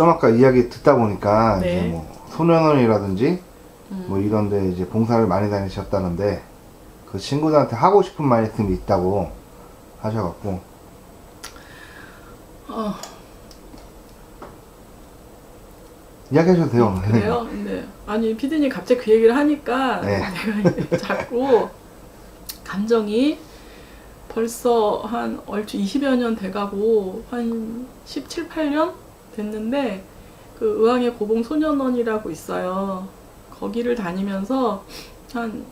좀 아까 이야기 듣다 보니까 네. 이제 뭐 소년원이라든지 뭐 이런데 이제 봉사를 많이 다니셨다는데 그 친구들한테 하고 싶은 말씀이 있다고 하셔갖고 이야기하셔도 돼요. 그래요? 네. 아니 피디님 갑자기 그 얘기를 하니까 네. 내가 이제 자꾸 감정이 벌써 한 얼추 20여 년 돼가고 한 17, 8년 됐는데 그 의왕의 고봉소년원이라고 있어요. 거기를 다니면서 한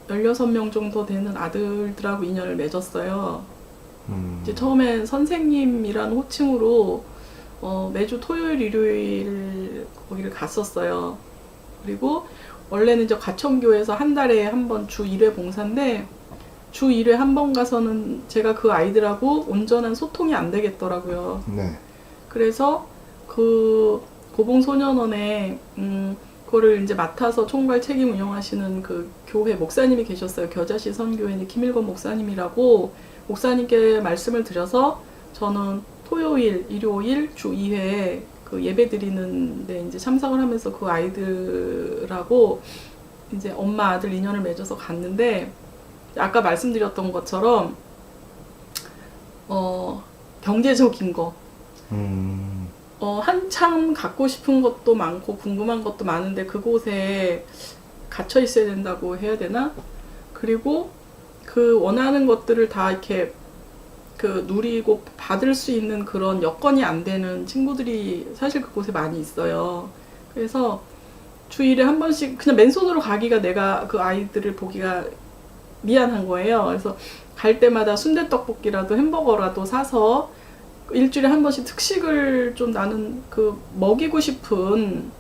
16명 정도 되는 아들들하고 인연을 맺었어요. 이제 처음엔 선생님이라는 호칭으로 매주 토요일, 일요일 거기를 갔었어요. 그리고 원래는 이제 가천교에서 한 달에 한 번 주 1회 봉사인데 주 1회 한 번 가서는 제가 그 아이들하고 온전한 소통이 안 되겠더라고요. 네. 그래서 그 고봉소년원에 그거를 이제 맡아서 총괄 책임 운영하시는 그 교회 목사님이 계셨어요. 겨자씨 선교회 김일건 목사님이라고 목사님께 말씀을 드려서 저는 토요일, 일요일 주 2회 그 예배 드리는데 이제 참석을 하면서 그 아이들하고 이제 엄마 아들 인연을 맺어서 갔는데 아까 말씀드렸던 것처럼 경제적인 거 한참 갖고 싶은 것도 많고 궁금한 것도 많은데 그곳에 갇혀 있어야 된다고 해야 되나? 그리고 그 원하는 것들을 다 이렇게 그 누리고 받을 수 있는 그런 여건이 안 되는 친구들이 사실 그곳에 많이 있어요. 그래서 주일에 한 번씩 그냥 맨손으로 가기가 내가 그 아이들을 보기가 미안한 거예요. 그래서 갈 때마다 순대떡볶이라도 햄버거라도 사서 일주일에 한 번씩 특식을 좀 나는 그 먹이고 싶은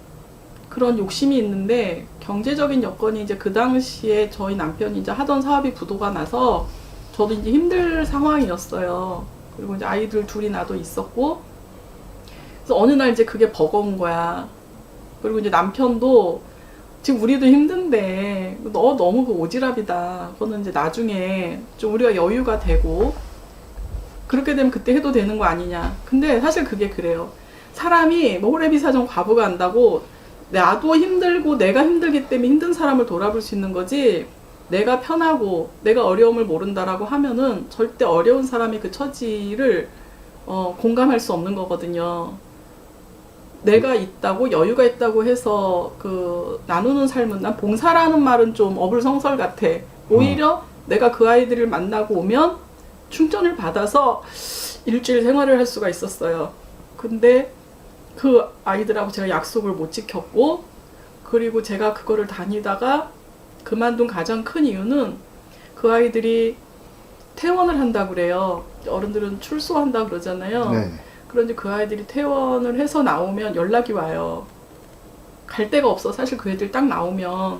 그런 욕심이 있는데 경제적인 여건이 이제 그 당시에 저희 남편이 이제 하던 사업이 부도가 나서 저도 이제 힘들 상황이었어요. 그리고 이제 아이들 둘이 나도 있었고 그래서 어느 날 이제 그게 버거운 거야. 그리고 이제 남편도 지금 우리도 힘든데 너 너무 그 오지랖이다. 그거는 이제 나중에 좀 우리가 여유가 되고 그렇게 되면 그때 해도 되는 거 아니냐. 근데 사실 그게 그래요. 사람이 뭐 호래비사전 과부가 한다고 나도 힘들고 내가 힘들기 때문에 힘든 사람을 돌아볼 수 있는 거지 내가 편하고 내가 어려움을 모른다라고 하면은 절대 어려운 사람이 그 처지를 공감할 수 없는 거거든요. 내가 있다고 여유가 있다고 해서 그 나누는 삶은 난 봉사라는 말은 좀 어불성설 같아. 오히려 내가 그 아이들을 만나고 오면 충전을 받아서 일주일 생활을 할 수가 있었어요. 근데 그 아이들하고 제가 약속을 못 지켰고 그리고 제가 그거를 다니다가 그만둔 가장 큰 이유는 그 아이들이 퇴원을 한다고 그래요. 어른들은 출소한다 그러잖아요. 네. 그런데 그 아이들이 퇴원을 해서 나오면 연락이 와요. 갈 데가 없어. 사실 그 애들 딱 나오면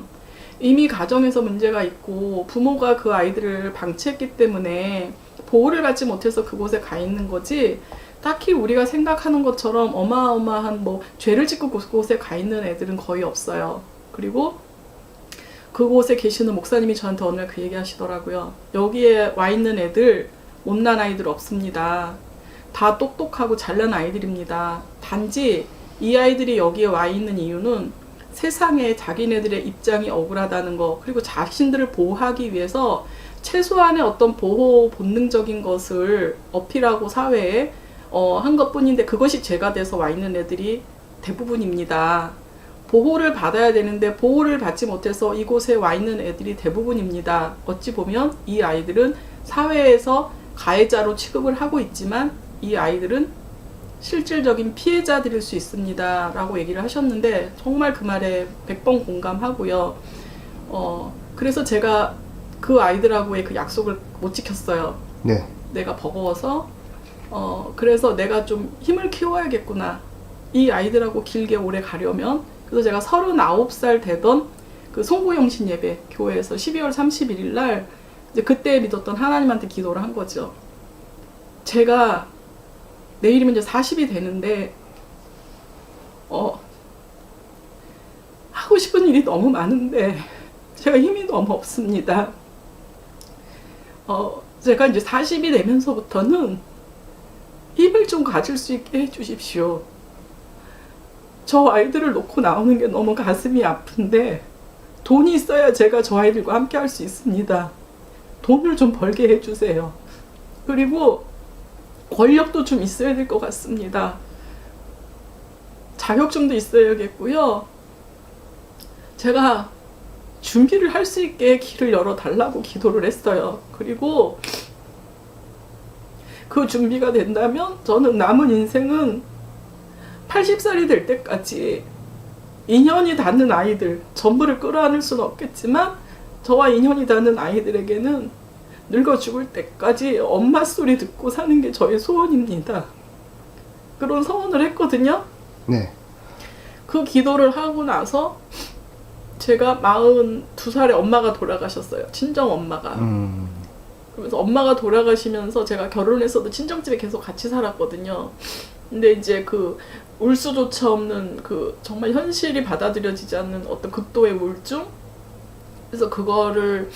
이미 가정에서 문제가 있고 부모가 그 아이들을 방치했기 때문에 보호를 받지 못해서 그곳에 가 있는 거지 딱히 우리가 생각하는 것처럼 어마어마한 뭐 죄를 짓고 그곳에 가 있는 애들은 거의 없어요. 그리고 그곳에 계시는 목사님이 저한테 어느 날 그 얘기 하시더라고요. 여기에 와 있는 애들 못난 아이들 없습니다. 다 똑똑하고 잘난 아이들입니다. 단지 이 아이들이 여기에 와 있는 이유는 세상에 자기네들의 입장이 억울하다는 거 그리고 자신들을 보호하기 위해서 최소한의 어떤 보호 본능적인 것을 어필하고 사회에 한 것뿐인데 그것이 죄가 돼서 와 있는 애들이 대부분입니다. 보호를 받아야 되는데 보호를 받지 못해서 이곳에 와 있는 애들이 대부분입니다. 어찌 보면 이 아이들은 사회에서 가해자로 취급을 하고 있지만 이 아이들은 실질적인 피해자들일 수 있습니다. 라고 얘기를 하셨는데 정말 그 말에 100번 공감하고요. 그래서 제가 그 아이들하고의 그 약속을 못 지켰어요. 네. 내가 버거워서 그래서 내가 좀 힘을 키워야겠구나. 이 아이들하고 길게 오래 가려면 그래서 제가 39살 되던 그 송구영신 예배 교회에서 12월 31일 날 이제 그때 믿었던 하나님한테 기도를 한 거죠. 제가 내일이면 이제 40이 되는데 하고 싶은 일이 너무 많은데 제가 힘이 너무 없습니다. 제가 이제 40이 되면서부터는 힘을 좀 가질 수 있게 해주십시오. 저 아이들을 놓고 나오는 게 너무 가슴이 아픈데 돈이 있어야 제가 저 아이들과 함께 할 수 있습니다. 돈을 좀 벌게 해주세요. 그리고 권력도 좀 있어야 될 것 같습니다. 자격증도 있어야겠고요. 제가 준비를 할 수 있게 길을 열어달라고 기도를 했어요. 그리고 그 준비가 된다면 저는 남은 인생은 80살이 될 때까지 인연이 닿는 아이들, 전부를 끌어안을 수는 없겠지만 저와 인연이 닿는 아이들에게는 늙어 죽을 때까지 엄마 소리 듣고 사는 게 저의 소원입니다. 그런 소원을 했거든요. 네. 그 기도를 하고 나서 제가 42살에 엄마가 돌아가셨어요. 친정 엄마가. 그래서 엄마가 돌아가시면서 제가 결혼해서도 친정집에 계속 같이 살았거든요. 근데 이제 그 울 수조차 없는 그 정말 현실이 받아들여지지 않는 어떤 극도의 우울증? 그래서 그거를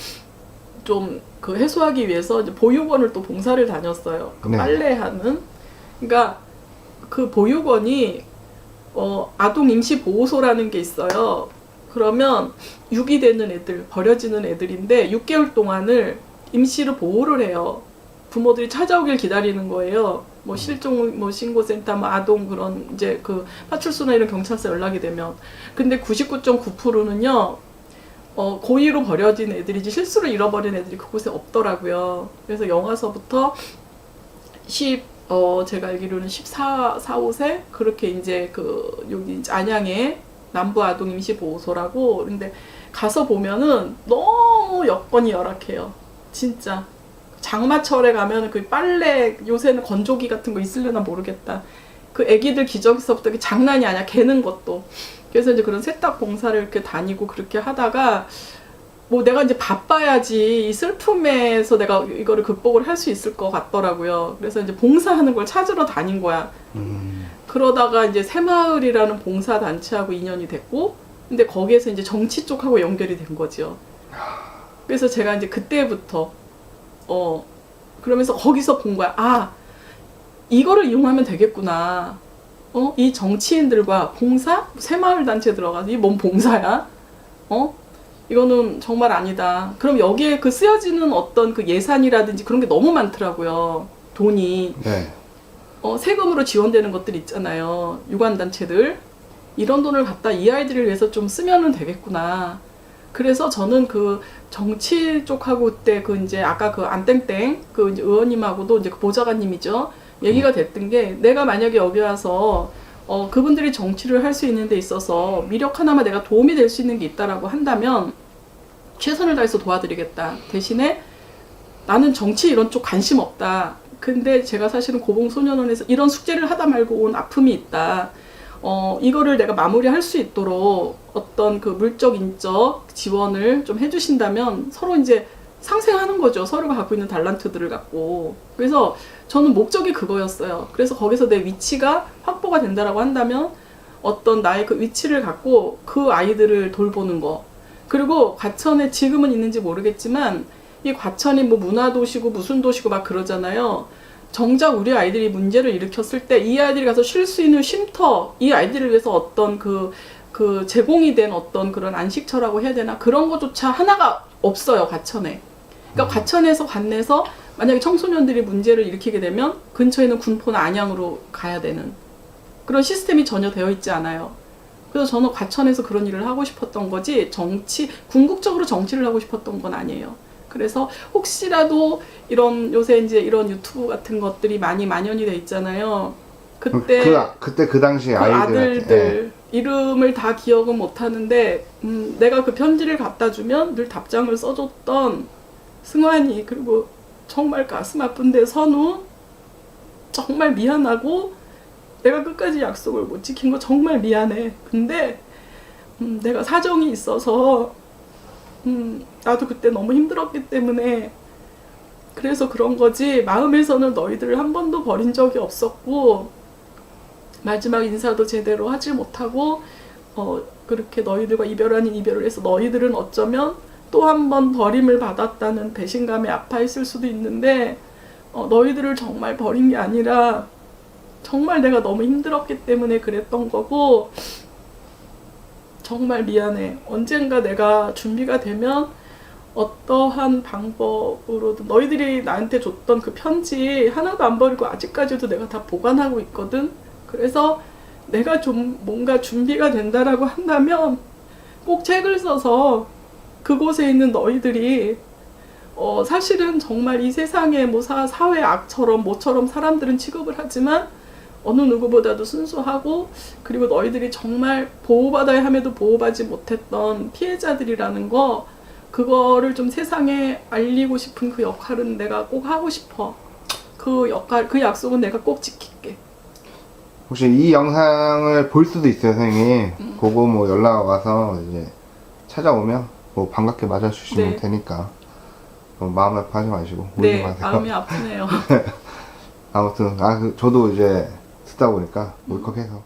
좀 그 해소하기 위해서 이제 보육원을 또 봉사를 다녔어요. 그 네. 빨래하는. 그러니까 그 보육원이 아동 임시 보호소라는 게 있어요. 그러면 유기되는 애들, 버려지는 애들인데 6개월 동안을 임시로 보호를 해요. 부모들이 찾아오길 기다리는 거예요. 뭐 실종 뭐 신고센터, 뭐 아동 그런 이제 그 파출소나 이런 경찰서 연락이 되면. 근데 99.9%는요. 고의로 버려진 애들이지 실수로 잃어버린 애들이 그곳에 없더라고요. 그래서 영아서부터 제가 알기로는 14, 5세 그렇게 이제 그 여기 이제 안양에 남부 아동 임시 보호소라고. 근데 가서 보면은 너무 여건이 열악해요. 진짜. 장마철에 가면 그 빨래, 요새는 건조기 같은 거 있으려나 모르겠다. 그 애기들 기저귀서부터 장난이 아니야. 개는 것도. 그래서 이제 그런 세탁 봉사를 이렇게 다니고 그렇게 하다가 뭐 내가 이제 바빠야지 이 슬픔에서 내가 이거를 극복을 할 수 있을 것 같더라고요. 그래서 이제 봉사하는 걸 찾으러 다닌 거야. 그러다가 이제 새마을이라는 봉사 단체하고 인연이 됐고, 근데 거기에서 이제 정치 쪽하고 연결이 된 거죠. 그래서 제가 이제 그때부터 그러면서 거기서 본 거야. 아, 이거를 이용하면 되겠구나. 이 정치인들과 봉사? 새마을 단체 들어가서 이게 뭔 봉사야? 이거는 정말 아니다. 그럼 여기에 그 쓰여지는 어떤 그 예산이라든지 그런 게 너무 많더라고요. 돈이. 네. 세금으로 지원되는 것들 있잖아요. 유관단체들. 이런 돈을 갖다 이 아이들을 위해서 좀 쓰면은 되겠구나. 그래서 저는 그 정치 쪽하고 그때 그 이제 아까 그 안땡땡 그 이제 의원님하고도 이제 그 보좌관님이죠. 얘기가 됐던 게 내가 만약에 여기 와서 그분들이 정치를 할 수 있는 데 있어서 미력 하나만 내가 도움이 될 수 있는 게 있다라고 한다면 최선을 다해서 도와드리겠다. 대신에 나는 정치 이런 쪽 관심 없다. 근데 제가 사실은 고봉소년원에서 이런 숙제를 하다 말고 온 아픔이 있다. 이거를 내가 마무리할 수 있도록 어떤 그 물적, 인적 지원을 좀 해주신다면 서로 이제 상생하는 거죠. 서로가 갖고 있는 달란트들을 갖고. 그래서 저는 목적이 그거였어요. 그래서 거기서 내 위치가 확보가 된다라고 한다면 어떤 나의 그 위치를 갖고 그 아이들을 돌보는 거. 그리고 과천에 지금은 있는지 모르겠지만 이 과천이 뭐 문화도시고 무슨 도시고 막 그러잖아요. 정작 우리 아이들이 문제를 일으켰을 때 이 아이들이 가서 쉴 수 있는 쉼터, 이 아이들을 위해서 어떤 그 제공이 된 어떤 그런 안식처라고 해야 되나? 그런 것조차 하나가 없어요, 과천에. 그러니까 과천에서 관내에서 만약에 청소년들이 문제를 일으키게 되면 근처에 있는 군포나 안양으로 가야 되는 그런 시스템이 전혀 되어 있지 않아요. 그래서 저는 과천에서 그런 일을 하고 싶었던 거지 궁극적으로 정치를 하고 싶었던 건 아니에요. 그래서 혹시라도 이런 요새 이제 이런 유튜브 같은 것들이 많이 만연이 돼 있잖아요. 그때 그 당시에 그 아들들 네. 이름을 다 기억은 못 하는데 내가 그 편지를 갖다 주면 늘 답장을 써줬던 승환이, 그리고 정말 가슴 아픈데 선우, 정말 미안하고 내가 끝까지 약속을 못 지킨 거 정말 미안해. 근데 내가 사정이 있어서 나도 그때 너무 힘들었기 때문에 그래서 그런 거지, 마음에서는 너희들을 한 번도 버린 적이 없었고 마지막 인사도 제대로 하지 못하고 그렇게 너희들과 이별 아닌 이별을 해서 너희들은 어쩌면 또 한 번 버림을 받았다는 배신감에 아파했을 수도 있는데 너희들을 정말 버린 게 아니라 정말 내가 너무 힘들었기 때문에 그랬던 거고 정말 미안해. 언젠가 내가 준비가 되면 어떠한 방법으로든 너희들이 나한테 줬던 그 편지 하나도 안 버리고 아직까지도 내가 다 보관하고 있거든. 그래서 내가 좀 뭔가 준비가 된다라고 한다면 꼭 책을 써서 그곳에 있는 너희들이 사실은 정말 이 세상에 뭐 사회 악처럼 뭐처럼 사람들은 취급을 하지만 어느 누구보다도 순수하고 그리고 너희들이 정말 보호받아야 함에도 보호받지 못했던 피해자들이라는 거 그거를 좀 세상에 알리고 싶은 그 역할은 내가 꼭 하고 싶어. 그 역할, 그 약속은 내가 꼭 지킬게. 혹시 이 영상을 볼 수도 있어요, 선생님. 보고 뭐 연락 와서 이제 찾아오면 뭐 반갑게 맞아주시면 네. 되니까 마음 아파하지 마시고 울지 네, 마세요. 마음이 아프네요. 아무튼 저도 이제 듣다 보니까 울컥해서